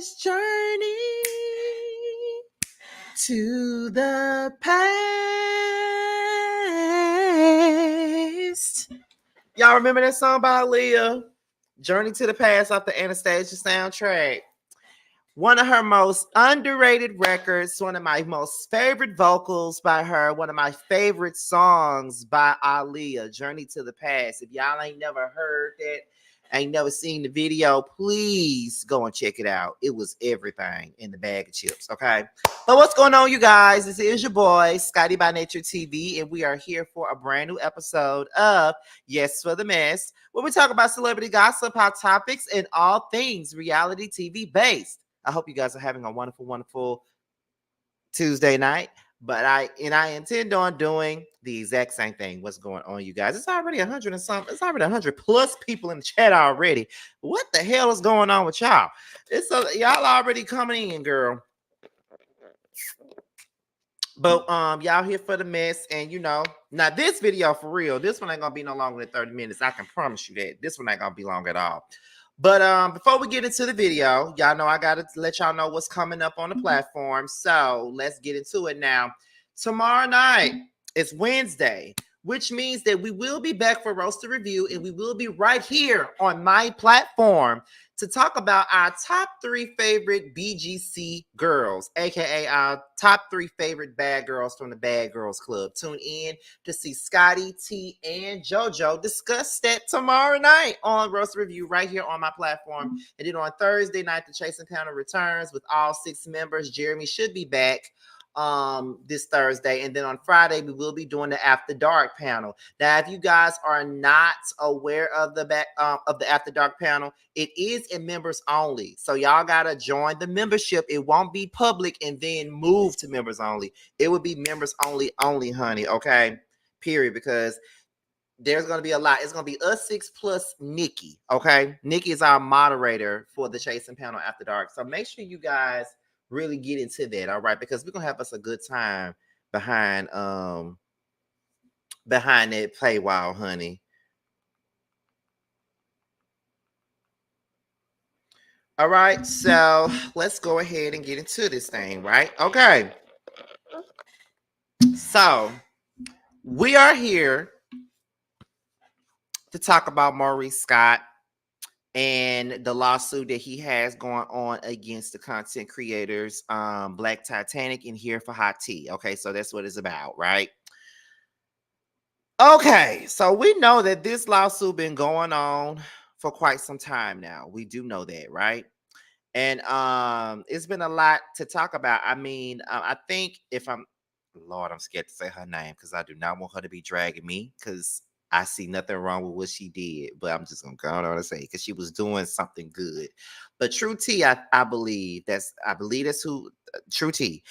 this journey to the past. Y'all remember that song by Aaliyah? Journey to the Past off the Anastasia soundtrack. One of her most underrated records, one of my most favorite vocals by her, one of my favorite songs by Aaliyah, Journey to the Past. If y'all ain't never heard that, ain't never seen the video, please go and check it out. It was everything in the bag of chips, okay? But what's going on, you guys? This is your boy, Scotty by Nature TV, and we are here for a brand new episode of Yes for the Mess, where we talk about celebrity gossip, hot topics, and all things reality TV based. I hope you guys are having a wonderful, wonderful Tuesday night. But I intend on doing the exact same thing. What's going on, you guys? It's already 100 and something. It's already 100 plus people in the chat already. What the hell is going on with y'all? Y'all already coming in, girl. But y'all here for the mess, and now this video for real. This one ain't gonna be no longer than 30 minutes. I can promise you that. This one ain't gonna be long at all. But before we get into the video, y'all know I gotta let y'all know what's coming up on the platform. So let's get into it now. Tomorrow night is Wednesday, which means that we will be back for Roasted Review, and we will be right here on my platform to talk about our top 3 favorite BGC girls, aka our top 3 favorite bad girls from the Bad Girls Club. Tune in to see Scotty, T, and JoJo discuss that tomorrow night on Roast Review right here on my platform. And then on Thursday night, the Chasing Panel returns with all 6 members. Jeremy should be back this Thursday, and then on Friday we will be doing the After Dark panel. Now, if you guys are not aware of the After Dark panel, it is in members only, so y'all gotta join the membership. It won't be public and then move to members only. It would be members only, honey. Okay, period. Because there's going to be a lot. It's going to be us 6 plus Nikki. Okay, Nikki is our moderator for the Chasing Panel After Dark, so make sure you guys really get into that, all right? Because we're gonna have us a good time behind that paywall, honey. All right, so let's go ahead and get into this thing, right? Okay. So we are here to talk about Maurice Scott and the lawsuit that he has going on against the content creators, Black Titanic and Here for Hot Tea. Okay, so that's what it's about, right? Okay, so we know that this lawsuit been going on for quite some time now. We do know that, right? And it's been a lot to talk about. I mean, I think Lord, I'm scared to say her name because I do not want her to be dragging me, because I see nothing wrong with what she did, but I'm just gonna go on and say because she was doing something good. But True T, I believe that's who True T.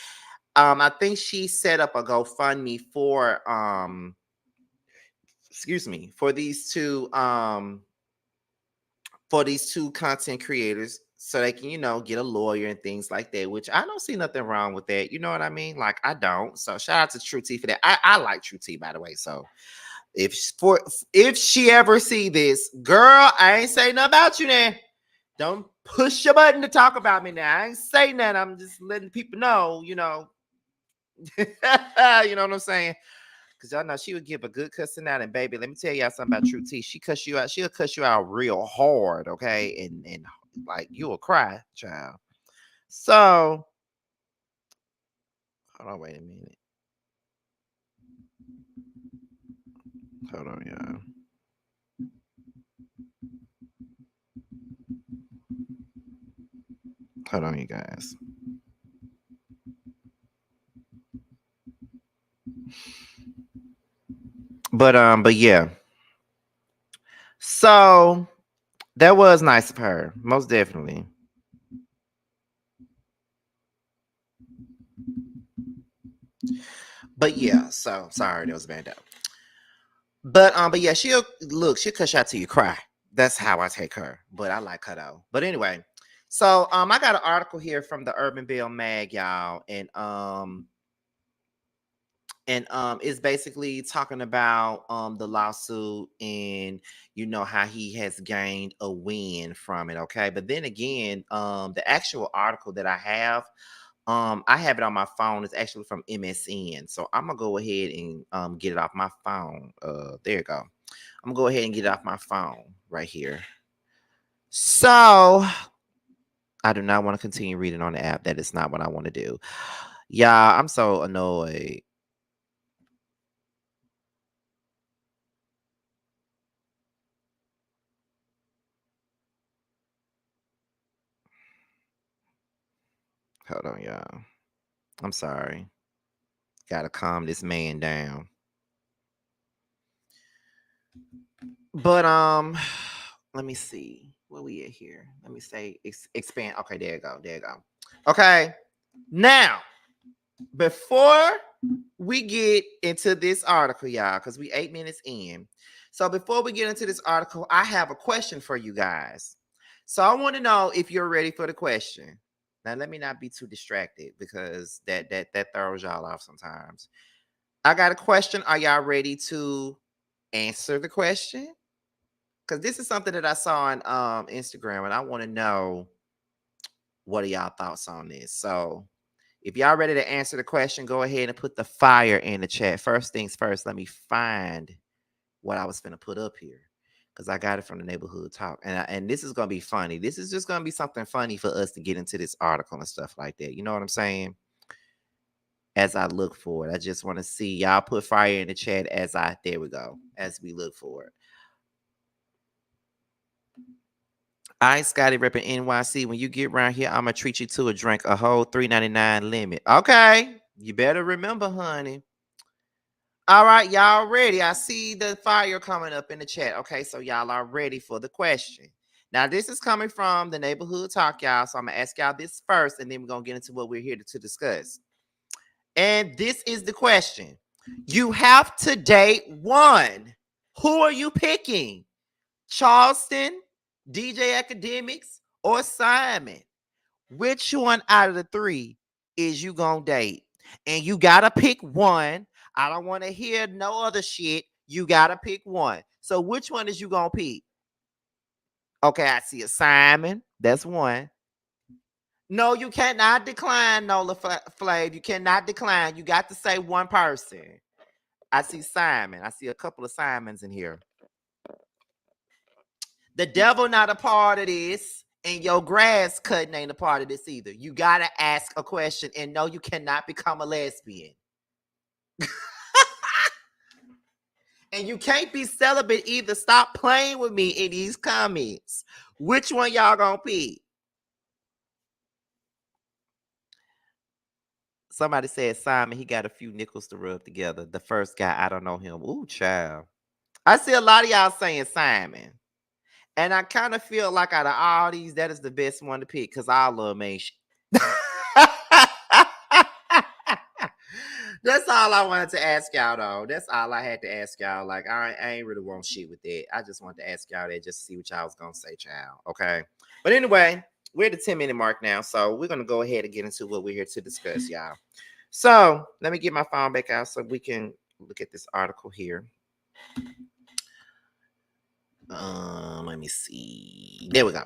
I think she set up a GoFundMe for for these two content creators, so they can, get a lawyer and things like that, which I don't see nothing wrong with that. You know what I mean? Like, I don't. So shout out to True T for that. I like True T, by the way. So if she ever see this, girl, I ain't say nothing about you now. Don't push your button to talk about me now. I ain't saying that. I'm just letting people know, you know. You know what I'm saying? Because y'all know she would give a good cussing out. And baby, let me tell y'all something about True T. She cuss you out. She'll cuss you out real hard, okay? And like, you'll cry, child. So, hold on, wait a minute. Hold on, y'all. Hold on, you guys. But yeah. So that was nice of her, most definitely. But yeah, so sorry, that was a bad day. But yeah, she'll cuss you out till you cry. That's how I take her. But I like her though. But anyway, so I got an article here from the Urban Bill Mag, y'all, and And it's basically talking about the lawsuit and how he has gained a win from it. Okay, but then again, the actual article that I have it on my phone. It's actually from MSN, so I'm gonna go ahead and get it off my phone. There you go. I'm gonna go ahead and get it off my phone right here. So I do not want to continue reading on the app. That is not what I want to do. Yeah, I'm so annoyed. Hold on, y'all. I'm sorry. Gotta calm this man down. But let me see. Where we at here? Let me say expand. Okay, there you go. There you go. Okay. Now, before we get into this article, y'all, because we 8 minutes in. So before we get into this article, I have a question for you guys. So I want to know if you're ready for the question. Now, let me not be too distracted because that throws y'all off sometimes. I got a question. Are y'all ready to answer the question? Because this is something that I saw on Instagram, and I want to know what are y'all thoughts on this. So if y'all ready to answer the question, go ahead and put the fire in the chat. First things first, let me find what I was finna put up here because I got it from the neighborhood talk, and this is gonna be funny. This is just gonna be something funny for us to get into this article and stuff like that. You know what I'm saying? As I look for it, I just want to see y'all put fire in the chat there we go, as we look for it. I Scotty repping NYC. When you get around here, I'm gonna treat you to a drink, a whole $3.99 limit. Okay, you better remember, honey. All right, y'all ready? I see the fire coming up in the chat. Okay, so y'all are ready for the question. Now, this is coming from the neighborhood talk, y'all. So I'm gonna ask y'all this first, and then we're gonna get into what we're here to discuss. And this is the question: you have to date one. Who are you picking? Charleston, DJ Academics, or Simon? Which one out of the three is you gonna date? And you gotta pick one. I don't want to hear no other shit. You gotta pick one. So which one is you gonna pick? Okay, I see a Simon. That's one. No, you cannot decline, Nola Flav. You cannot decline. You got to say one person. I see Simon. I see a couple of Simons in here. The devil not a part of this, and your grass cutting ain't a part of this either. You gotta ask a question, and no, you cannot become a lesbian. And you can't be celibate either. Stop playing with me in these comments. Which one y'all gonna pick? Somebody said Simon, he got a few nickels to rub together. The first guy, I don't know him. Ooh, child. I see a lot of y'all saying Simon. And I kind of feel like out of all these, that is the best one to pick because I love me. That's all I wanted to ask y'all, though. That's all I had to ask y'all. Like, I ain't really want shit with that. I just wanted to ask y'all that just to see what y'all was going to say, child. Okay. But anyway, we're at the 10-minute mark now. So we're going to go ahead and get into what we're here to discuss, y'all. So let me get my phone back out so we can look at this article here. Let me see. There we go.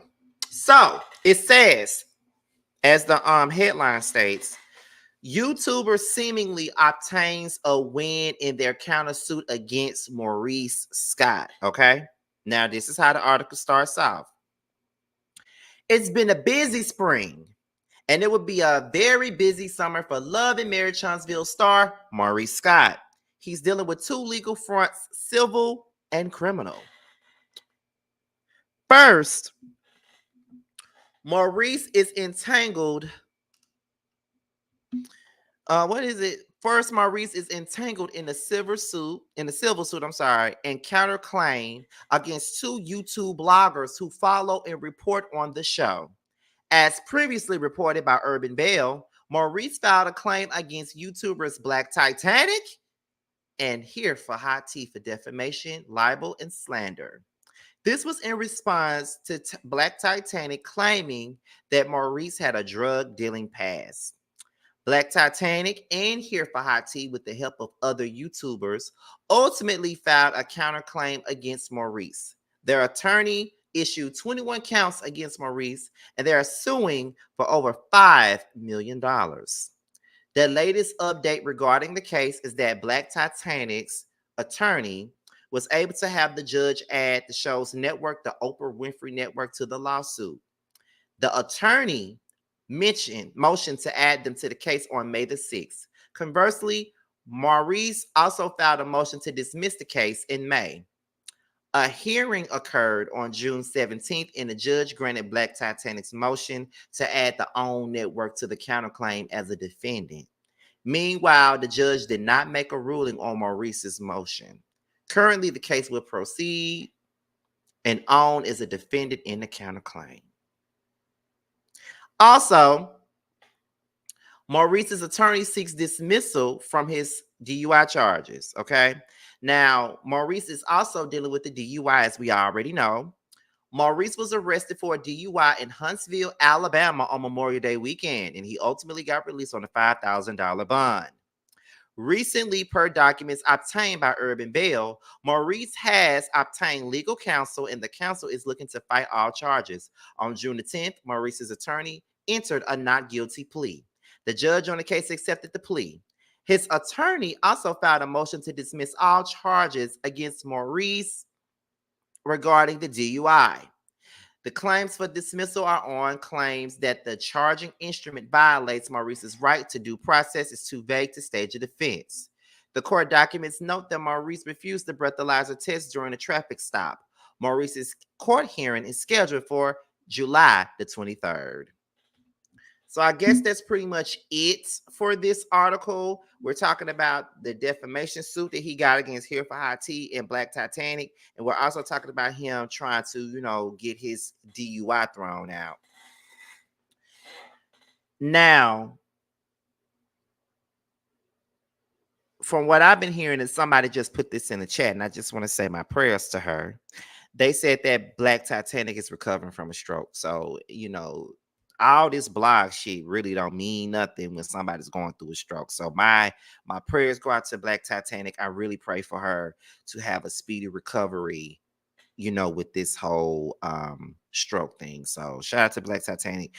So it says, as the headline states, YouTuber seemingly obtains a win in their countersuit against Maurice Scott. Okay. Now, this is how the article starts off. It's been a busy spring, and it would be a very busy summer for Love and Marriage Huntsville star Maurice Scott. He's dealing with two legal fronts, civil and criminal. First, Maurice is entangled. What is it? First, Maurice is entangled in a civil suit, and counterclaim against two YouTube bloggers who follow and report on the show. As previously reported by Urban Bell, Maurice filed a claim against YouTubers Black Titanic and Here for Hot Tea for defamation, libel, and slander. This was in response to Black Titanic claiming that Maurice had a drug dealing past. Black Titanic and Here for Hot Tea, with the help of other YouTubers, ultimately filed a counterclaim against Maurice. Their attorney issued 21 counts against Maurice, and they are suing for over $5 million. The latest update regarding the case is that Black Titanic's attorney was able to have the judge add the show's network, the Oprah Winfrey Network, to the lawsuit. The attorney motioned to add them to the case on May the 6th. Conversely, Maurice also filed a motion to dismiss the case in May. A hearing occurred on June 17th, and the judge granted Black Titanic's motion to add the OWN network to the counterclaim as a defendant. Meanwhile, the judge did not make a ruling on Maurice's motion. Currently, the case will proceed, and OWN is a defendant in the counterclaim. Also, Maurice's attorney seeks dismissal from his DUI charges. Okay. Now, Maurice is also dealing with the DUI, as we already know. Maurice was arrested for a DUI in Huntsville, Alabama on Memorial Day weekend, and he ultimately got released on a $5,000 bond. Recently, per documents obtained by Urban Bell, Maurice has obtained legal counsel, and the counsel is looking to fight all charges. On June the 10th, Maurice's attorney entered a not guilty plea. The judge on the case accepted the plea. His attorney also filed a motion to dismiss all charges against Maurice regarding the DUI. The claims for dismissal are on claims that the charging instrument violates Maurice's right to due process, is too vague to stage a defense. The court documents note that Maurice refused the breathalyzer test during a traffic stop. Maurice's court hearing is scheduled for July the 23rd. So I guess that's pretty much it for this article. We're talking about the defamation suit that he got against Here for Hot Tea and Black Titanic. And we're also talking about him trying to, get his DUI thrown out. Now, from what I've been hearing, and somebody just put this in the chat, and I just want to say my prayers to her. They said that Black Titanic is recovering from a stroke. So, all this blog shit really don't mean nothing when somebody's going through a stroke. So my prayers go out to Black Titanic. I really pray for her to have a speedy recovery, with this whole stroke thing. So shout out to Black Titanic.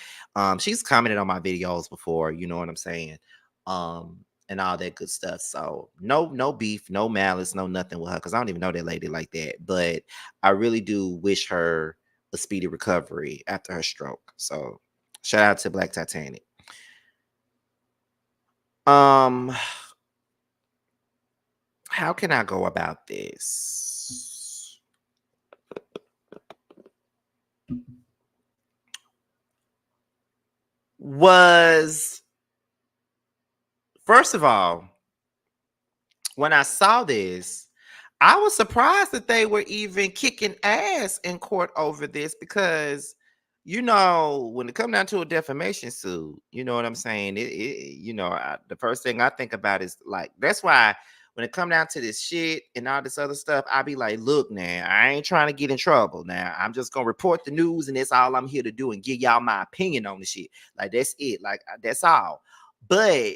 She's commented on my videos before, you know what I'm saying? And all that good stuff. So no beef, no malice, no nothing with her, because I don't even know that lady like that. But I really do wish her a speedy recovery after her stroke. So shout out to Black Titanic. How can I go about this? First of all, when I saw this, I was surprised that they were even kicking ass in court over this, because when it comes down to a defamation suit, you know what I'm saying? The first thing I think about is, like, that's why when it come down to this shit and all this other stuff, I be like, look, now, I ain't trying to get in trouble. Now, I'm just gonna report the news, and that's all I'm here to do, and give y'all my opinion on the shit. Like, that's it. Like, that's all. But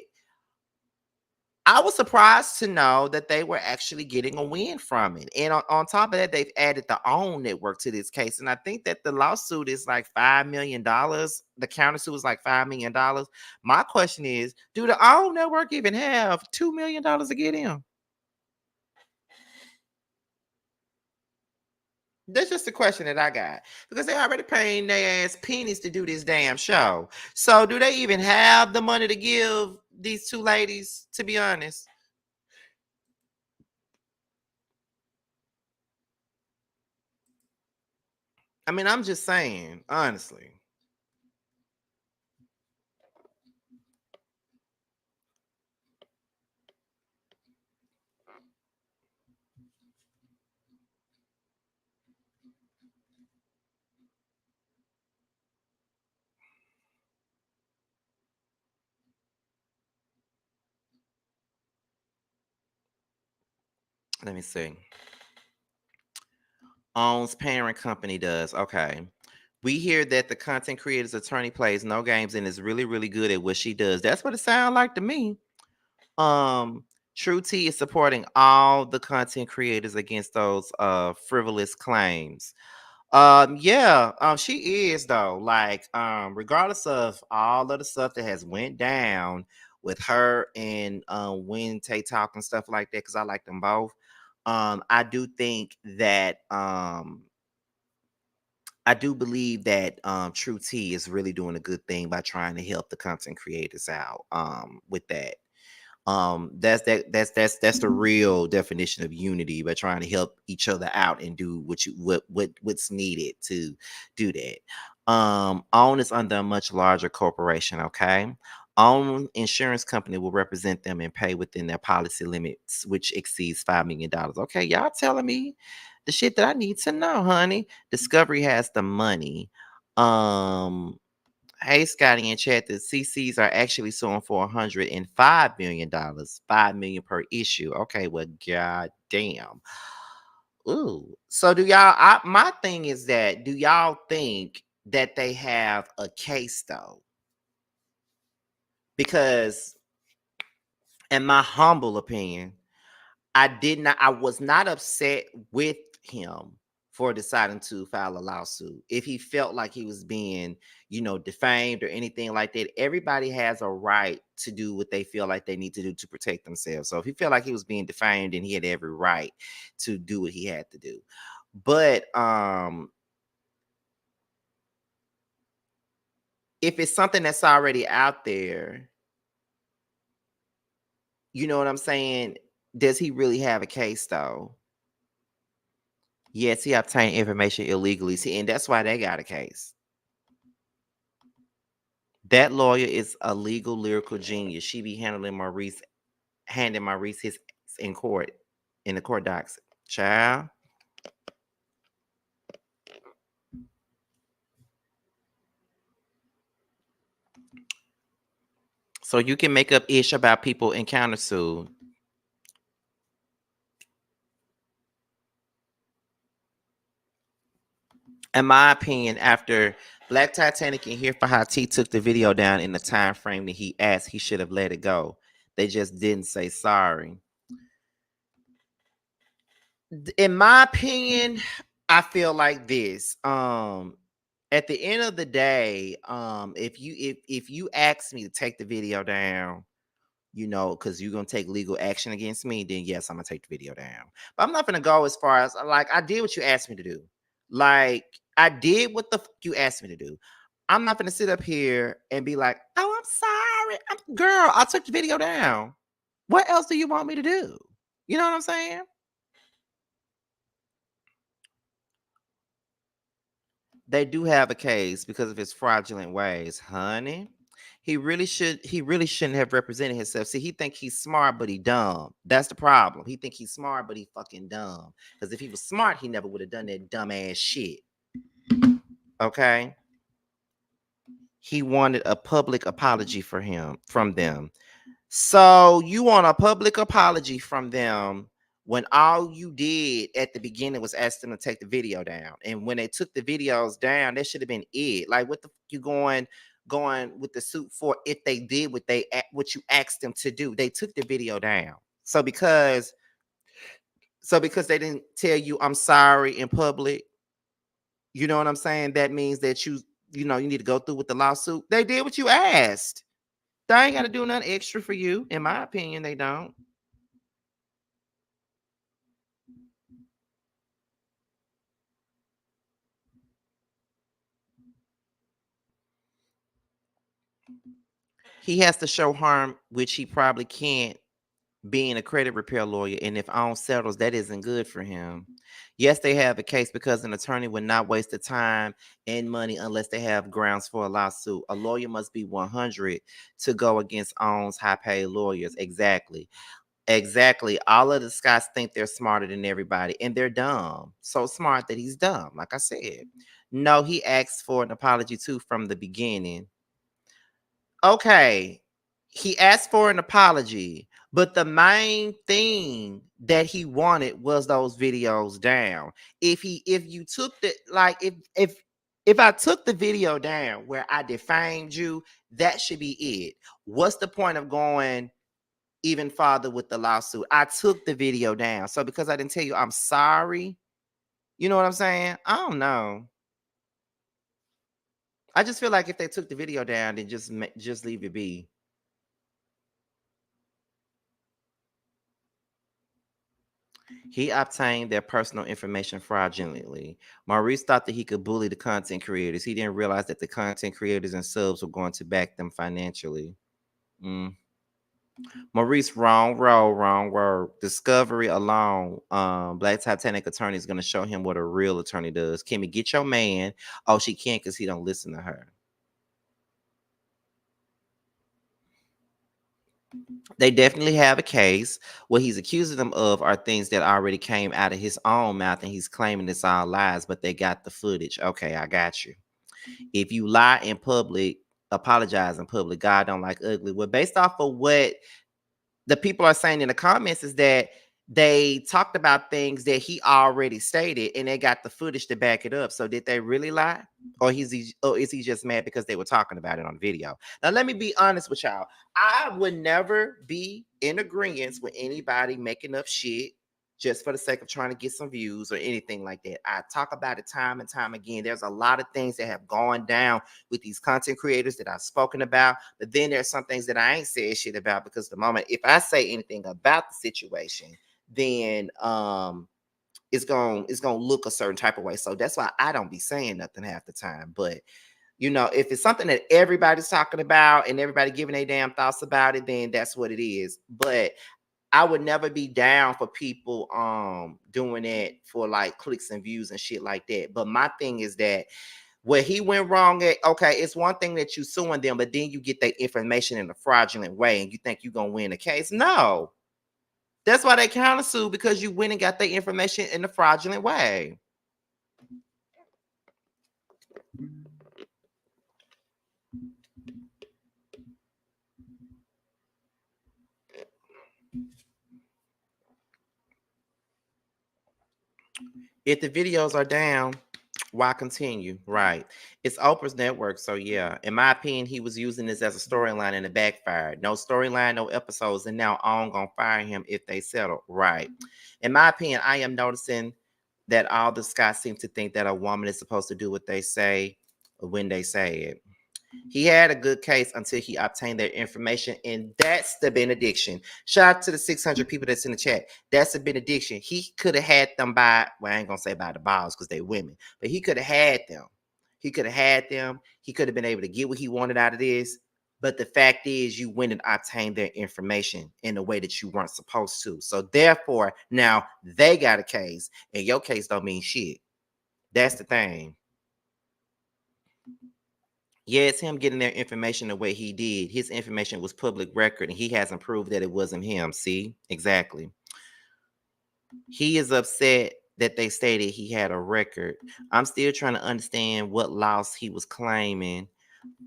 I was surprised to know that they were actually getting a win from it. And on top of that, they've added the OWN network to this case. And I think that the lawsuit is like $5 million. The countersuit is like $5 million. My question is, do the OWN network even have $2 million to get in? That's just the question that I got, because they already paying their ass pennies to do this damn show. So do they even have the money to give these two ladies, to be honest? I mean, I'm just saying, honestly. Let me see. Owns parent company does. Okay. We hear that the content creator's attorney plays no games and is really, really good at what she does. That's what it sounds like to me. True T is supporting all the content creators against those frivolous claims. Yeah, she is though. Like, regardless of all of the stuff that has went down with her and Win Tay Talk and stuff like that, because I like them both. I do think that I do believe that True T is really doing a good thing by trying to help the content creators out with that. That's the real definition of unity, by trying to help each other out and do what's needed to do that. Own is under a much larger corporation. Okay. Own insurance company will represent them and pay within their policy limits, which exceeds $5 million. Okay, y'all telling me the shit that I need to know, honey. Discovery has the money. Hey, Scotty in chat, the CCs are actually suing for $105 million, $5 million per issue. Okay, well, goddamn. Ooh. So do y'all? My thing is that, do y'all think that they have a case though? Because, in my humble opinion, I was not upset with him for deciding to file a lawsuit. If he felt like he was being, defamed or anything like that, everybody has a right to do what they feel like they need to do to protect themselves. So if he felt like he was being defamed, then he had every right to do what he had to do. But if it's something that's already out there, you know what I'm saying? Does he really have a case though? Yes, he obtained information illegally. See, and that's why they got a case. That lawyer is a legal lyrical genius. She be handing Maurice his in court, in the court docs. Child. So you can make up ish about people in countersuit. In my opinion, after Black Titanic and Here for How T took the video down in the time frame that he asked, he should have let it go. They just didn't say sorry. In my opinion, I feel like this. At the end of the day, if you ask me to take the video down, because you're gonna take legal action against me, then yes, I'm gonna take the video down. But I'm not gonna go as far as, like, I did what you asked me to do. Like, I did what the fuck you asked me to do. I'm not gonna sit up here and be like, oh, I'm sorry. Girl, I took the video down. What else do you want me to do? You know what I'm saying? They do have a case because of his fraudulent ways, honey. He really shouldn't have represented himself. See, he think he's smart, but he dumb. That's the problem. He think he's smart, but he fucking dumb. Because if he was smart, he never would have done that dumb ass shit. Okay? He wanted a public apology from them. So you want a public apology from them when all you did at the beginning was ask them to take the video down. And when they took the videos down, that should have been it. Like, what the fuck you going with the suit for if they did what you asked them to do? They took the video down. So because they didn't tell you I'm sorry in public, you know what I'm saying? That means that you need to go through with the lawsuit. They did what you asked. They ain't got to do nothing extra for you. In my opinion, they don't. He has to show harm, which he probably can't, being a credit repair lawyer. And if OWN settles, that isn't good for him. Yes, they have a case because an attorney would not waste the time and money unless they have grounds for a lawsuit. A lawyer must be 100 to go against OWN's high-paid lawyers. Exactly. Exactly. All of the Scots think they're smarter than everybody, and they're dumb. So smart that he's dumb, like I said. No, he asked for an apology too from the beginning. Okay, he asked for an apology, but the main thing that he wanted was those videos down. If you took the, like, if If I took the video down where I defamed you, that should be it. What's the point of going even farther with the lawsuit? I took the video down. So because I didn't tell you I'm sorry, you know what I'm saying? I don't know. I just feel like if they took the video down, then just leave it be. He obtained their personal information fraudulently. Maurice thought that he could bully the content creators. He didn't realize that the content creators and subs were going to back them financially. Mm. Maurice, wrong road, wrong word. Discovery alone. Black Titanic attorney is going to show him what a real attorney does. Kimmy, get your man. Oh, she can't because he don't listen to her. They definitely have a case. What he's accusing them of are things that already came out of his own mouth, and he's claiming it's all lies, but they got the footage. Okay, I got you. If you lie in public, apologize in public. God don't like ugly. Well, based off of what the people are saying in the comments is that they talked about things that he already stated and they got the footage to back it up. So did they really lie? Or is he just mad because they were talking about it on video? Now let me be honest with y'all. I would never be in agreement with anybody making up shit just for the sake of trying to get some views or anything like that. I talk about it time and time again. There's a lot of things that have gone down with these content creators that I've spoken about, but then there's some things that I ain't said shit about because the moment if I say anything about the situation, then it's gonna look a certain type of way. So that's why I don't be saying nothing half the time. But if it's something that everybody's talking about and everybody giving their damn thoughts about it, then that's what it is. But I would never be down for people doing that for like clicks and views and shit like that. But my thing is that where he went wrong at, okay, it's one thing that you suing them, but then you get that information in a fraudulent way and you think you're gonna win the case. No. That's why they counter sue, because you went and got the information in a fraudulent way. If the videos are down, why continue? Right. It's Oprah's network. So yeah, in my opinion, he was using this as a storyline and it backfired. No storyline, no episodes, and now OWN gonna fire him if they settle. Right. In my opinion, I am noticing that all the Scots seem to think that a woman is supposed to do what they say when they say it. He had a good case until he obtained their information, and that's the benediction. Shout out to the 600 people that's in the chat. That's the benediction. He could have had them by, well, I ain't gonna say by the balls because they women, but he could have had them. He could have had them. He could have been able to get what he wanted out of this. But the fact is, you went and obtained their information in a way that you weren't supposed to. So therefore, now they got a case, and your case don't mean shit. That's the thing. Yeah, it's him getting their information the way he did. His information was public record, and he hasn't proved that it wasn't him. See? Exactly. He is upset that they stated he had a record. I'm still trying to understand what loss he was claiming.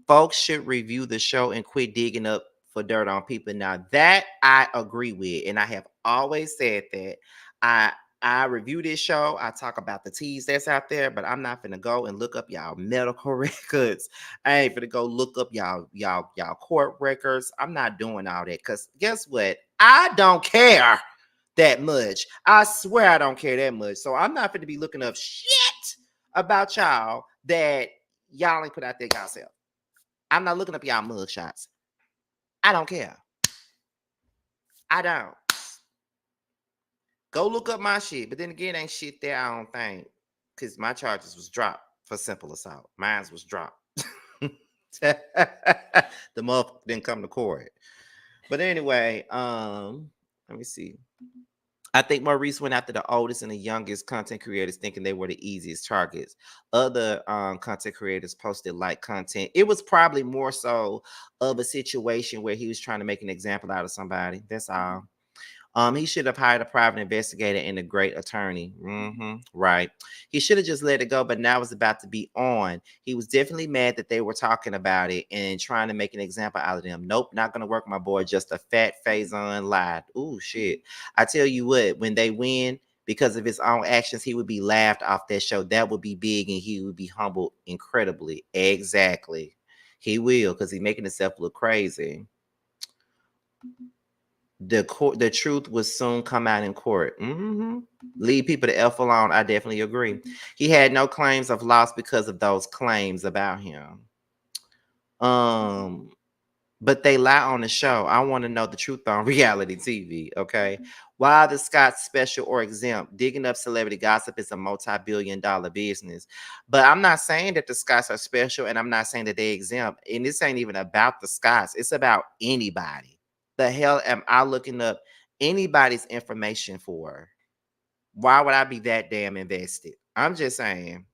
Folks should review the show and quit digging up for dirt on people. Now that I agree with, and I have always said that. I I review this show. I talk about the teas that's out there, but I'm not finna go and look up y'all medical records. I ain't finna go look up y'all court records. I'm not doing all that because guess what? I don't care that much. I swear I don't care that much. So I'm not finna be looking up shit about y'all that y'all ain't put out there yourself. I'm not looking up y'all mug shots. I don't care. I don't. Go look up my shit. But then again, ain't shit there, I don't think. Because my charges was dropped for simple assault. Mine was dropped. The motherfucker didn't come to court. But anyway, let me see. I think Maurice went after the oldest and the youngest content creators, thinking they were the easiest targets. Other content creators posted like content. It was probably more so of a situation where he was trying to make an example out of somebody. That's all. He should have hired a private investigator and a great attorney. Right. He should have just let it go, but now it's about to be on. He was definitely mad that they were talking about it and trying to make an example out of them. Nope, not gonna work, my boy. Just a fat Faison lied. Ooh, shit. I tell you what, when they win, Because of his own actions, he would be laughed off that show. That would be big, and he would be humbled incredibly. Exactly. He will, because he's making himself look crazy. The truth will soon come out in court. Leave people the F alone. I definitely agree. He had no claims of loss because of those claims about him. But they lie on the show. I want to know the truth on reality TV. Okay. Why the Scots special or exempt? Digging up celebrity gossip is a multi-billion-dollar business. But I'm not saying that the Scots are special, and I'm not saying that they exempt. And this ain't even about the Scots. It's about anybody. The hell am I looking up anybody's information for? Why would I be that damn invested? I'm just saying.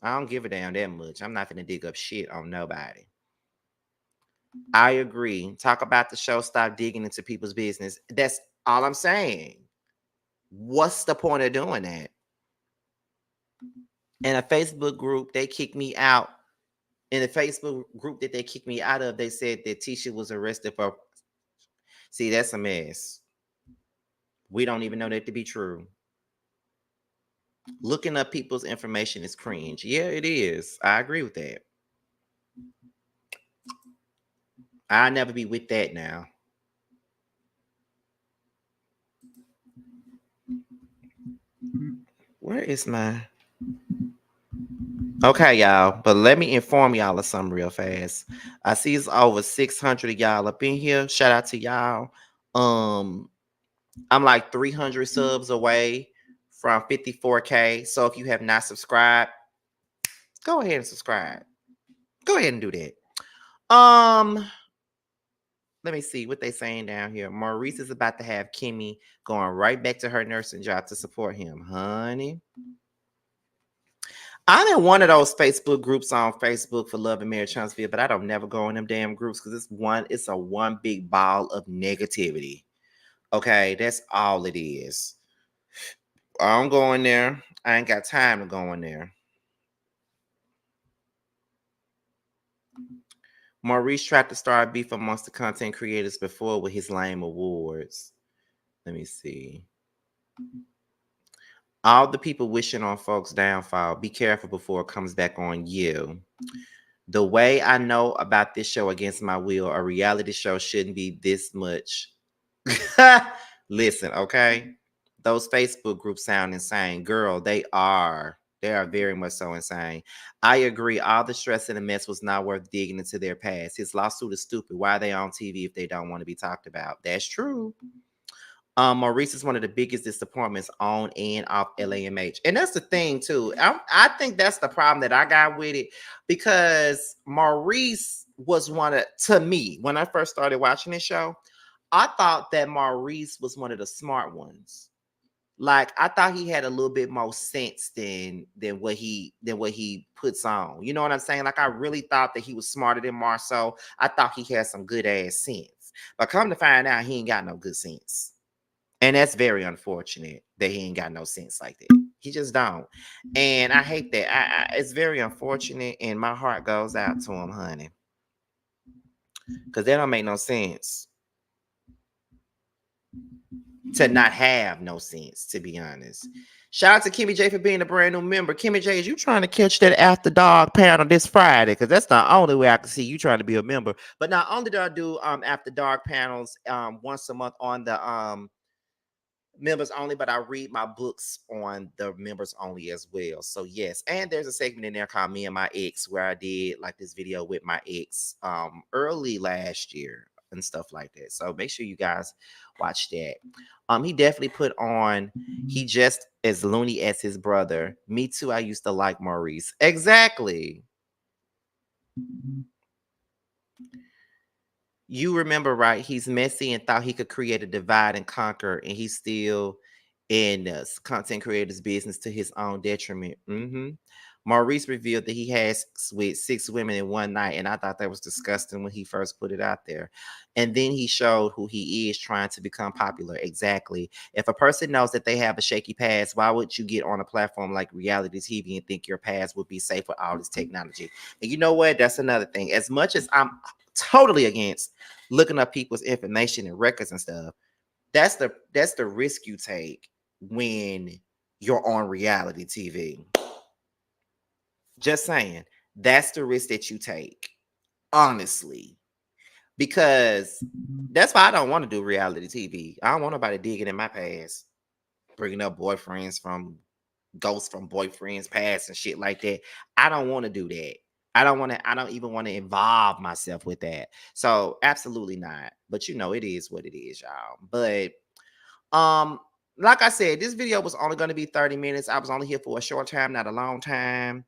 I don't give a damn that much. I'm not gonna dig up shit on nobody. I agree. Talk about the show. Stop digging into people's business. That's all I'm saying. What's the point of doing that? In a Facebook group, they kicked me out. In the Facebook group that they kicked me out of, they said that Tisha was arrested for. See, that's a mess. We don't even know that to be true. Looking up people's information is cringe. Yeah, it is. I agree with that. I'll never be with that now. Where is my... Okay, y'all, but let me inform y'all of something real fast. I see it's over 600 of y'all up in here. Shout out to y'all. I'm like 300 subs away from 54K. So if you have not subscribed, go ahead and subscribe. Go ahead and do that. Let me see what they saying down here. Maurice is about to have Kimmy going right back to her nursing job to support him, honey. I'm in one of those Facebook groups on Facebook for Love and Marriage Huntsville, but I don't never go in them damn groups because it's a one big ball of negativity. Okay, that's all it is. I don't go in there. I ain't got time to go in there. Maurice tried to start beef amongst the content creators before with his lame awards. Let me see. All the people wishing on folks' downfall. Be careful before it comes back on you. The way I know about this show Against My Will, a reality show shouldn't be this much. Listen, okay? Those Facebook groups sound insane. Girl, they are. They are very much so insane. I agree. All the stress and the mess was not worth digging into their past. His lawsuit is stupid. Why are they on TV if they don't want to be talked about? That's true. Maurice is one of the biggest disappointments on and off LAMH. And that's the thing, too. I think that's the problem that I got with it, because Maurice was to me, when I first started watching this show, I thought that Maurice was one of the smart ones. Like, I thought he had a little bit more sense than what he puts on. You know what I'm saying? Like, I really thought that he was smarter than Marceau. I thought he had some good ass sense. But come to find out, he ain't got no good sense. And that's very unfortunate that he ain't got no sense like that. He just don't. And I hate that. It's very unfortunate, and my heart goes out to him, honey. Because that don't make no sense. To not have no sense, to be honest. Shout out to Kimmy J for being a brand new member. Kimmy J, is you trying to catch that After Dark panel this Friday? Because that's the only way I can see you trying to be a member. But not only do I do After Dark panels once a month on the members only, but I read my books on the members only as well. So yes, and there's a segment in there called Me and My Ex, where I did like this video with my ex early last year and stuff like that. So make sure you guys watch that. He definitely put on, he just as loony as his brother. Me too, I used to like Maurice. Exactly. You remember, right? He's messy and thought he could create a divide and conquer, and he's still in content creators' business to his own detriment. Maurice revealed that he has with 6 women in one night, and I thought that was disgusting when he first put it out there. And then he showed who he is, trying to become popular. Exactly. If a person knows that they have a shaky past, why would you get on a platform like reality TV and think your past would be safe with all this technology? And you know what? That's another thing. As much as I'm totally against looking up people's information and records and stuff, that's the risk you take. when you're on reality TV. Just saying, that's the risk that you take, honestly, because that's why I don't want to do reality TV. I don't want nobody digging in my past, bringing up boyfriends from ghosts from boyfriends past and shit like that. I don't want to do that. I don't even want to involve myself with that. So absolutely not. But you know, it is what it is, y'all. But um, like I said, this video was only going to be 30 minutes. I was only here for a short time, not a long time.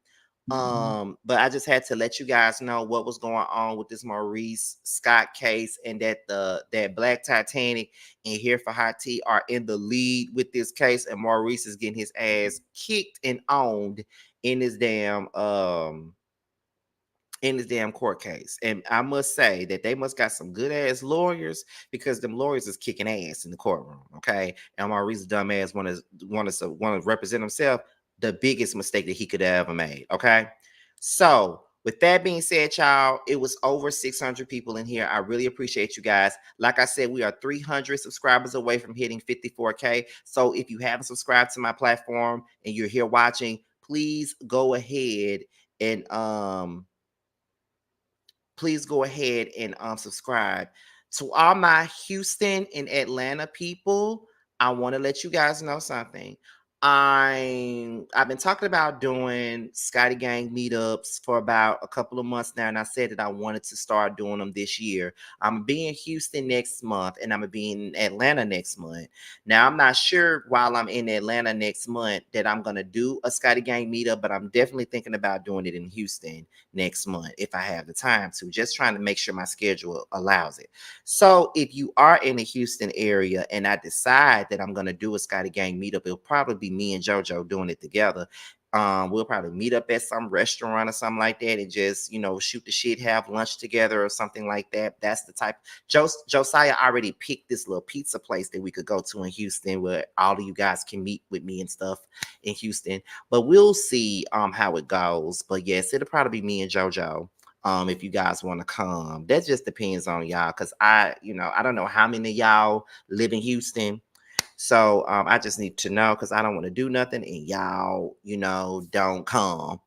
But I just had to let you guys know what was going on with this Maurice Scott case, and that that Black Titanic and Here for High Tea are in the lead with this case, and Maurice is getting his ass kicked and owned in this damn court case. And I must say that they must got some good ass lawyers, because them lawyers is kicking ass in the courtroom. Okay. And Maurice's dumb ass want to represent himself. The biggest mistake that he could have ever made. Okay. So with that being said, y'all, it was over 600 people in here. I really appreciate you guys. Like I said, we are 300 subscribers away from hitting 54K. So if you haven't subscribed to my platform and you're here watching, please go ahead and subscribe. To all my Houston and Atlanta people, I want to let you guys know something. I've been talking about doing Scotty Gang meetups for about a couple of months now, and I said that I wanted to start doing them this year. I'm gonna be in Houston next month, and I'm gonna be in Atlanta next month. Now, I'm not sure while I'm in Atlanta next month that I'm gonna do a Scotty Gang meetup, but I'm definitely thinking about doing it in Houston next month if I have the time to. Just trying to make sure my schedule allows it. So if you are in the Houston area and I decide that I'm gonna do a Scotty Gang meetup, it'll probably be me and JoJo doing it together. We'll probably meet up at some restaurant or something like that and just, shoot the shit, have lunch together or something like that. That's the type. Josiah already picked this little pizza place that we could go to in Houston where all of you guys can meet with me and stuff in Houston. But we'll see how it goes. But yes, it'll probably be me and JoJo. If you guys want to come, that just depends on y'all, because I don't know how many of y'all live in Houston. So I just need to know, because I don't want to do nothing and y'all, don't come.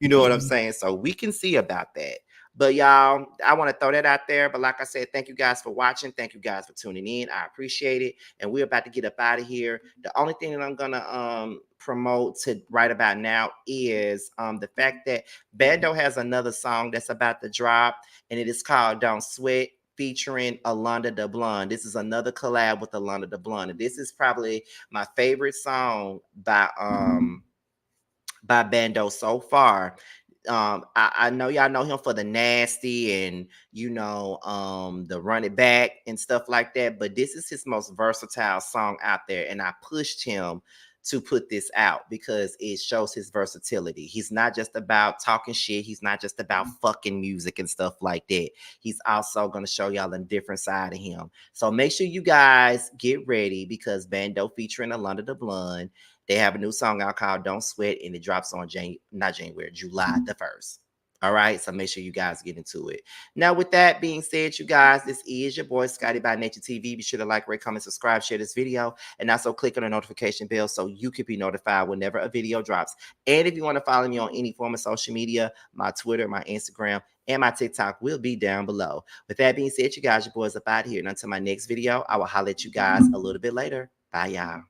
You know what I'm saying? So we can see about that. But y'all, I want to throw that out there. But like I said, thank you guys for watching. Thank you guys for tuning in. I appreciate it. And we're about to get up out of here. The only thing that I'm gonna promote to right about now is the fact that Bando has another song that's about to drop, and it is called Don't Sweat, featuring Alonda the Blonde. This is another collab with Alonda the Blonde. And this is probably my favorite song by Bando so far. I know y'all know him for the nasty and the run it back and stuff like that, but this is his most versatile song out there, and I pushed him to put this out because it shows his versatility. He's not just about talking shit. He's not just about fucking music and stuff like that. He's also going to show y'all a different side of him. So make sure you guys get ready, because Bando featuring Alonda the Blonde, they have a new song out called Don't Sweat, and it drops on July the 1st. All right, so make sure you guys get into it. Now, with that being said, you guys, this is your boy Scotty by Nature TV. Be sure to like, rate, comment, subscribe, share this video, and also click on the notification bell so you can be notified whenever a video drops. And if you want to follow me on any form of social media, my Twitter, my Instagram, and my TikTok will be down below. With that being said, you guys, your boys up out here. And until my next video, I will holler at you guys a little bit later. Bye, y'all.